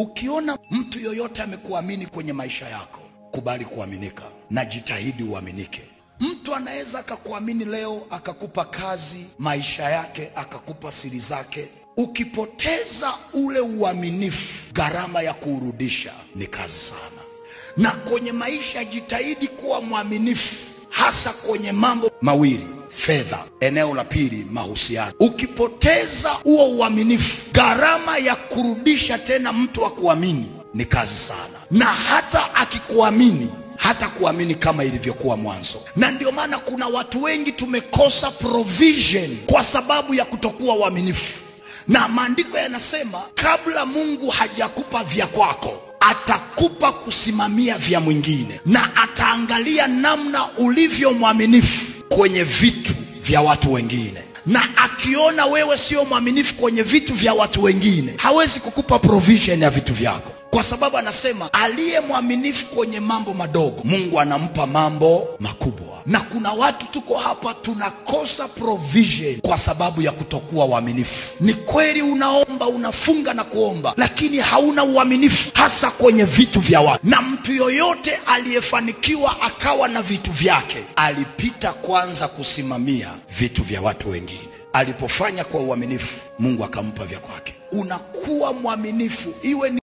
Ukiona mtu yoyote amekuamini kwenye maisha yako, kubali kuaminika na jitahidi uaminike. Mtu anaweza akakuamini leo, akakupa kazi, maisha yake, akakupa siri zake. Ukipoteza ule uaminifu, gharama ya kuurudisha ni kazi sana. Na kwenye maisha jitahidi kuwa mwaminifu, hasa kwenye mambo mawili: fedha. Eneo la pili, mahusiano. Ukipoteza huo uaminifu, gharama ya kurudisha tena mtu akuamini ni kazi sana. Na hata akikuamini, hata kuamini kama ilivyokuwa mwanzo. Na ndio maana kuna watu wengi tumekosa provision kwa sababu ya kutokuwa waaminifu. Na maandiko yanasema kabla Mungu hajakupa vya kwako, atakupa kusimamia vya mwingine, na ataangalia namna ulivyo mwaminifu kwenye vitu vya watu wengine. Na akiona wewe sio mwaminifu kwenye vitu vya watu wengine, hawezi kukupa provision ya vitu vyako, kwa sababu anasema aliye mwaminifu kwenye mambo madogo, Mungu anampa mambo makubwa. Na kuna watu tuko hapa tunakosa provision kwa sababu ya kutokuwa waaminifu. Ni kweli unaomba, unafunga na kuomba, lakini hauna uaminifu hasa kwenye vitu vya watu. Na mtu yoyote aliyefanikiwa akawa na vitu vyake, alipita kwanza kusimamia vitu vya watu wengine. Alipofanya kwa uaminifu, Mungu akampa vya kwake. Unakuwa mwaminifu, iwe ni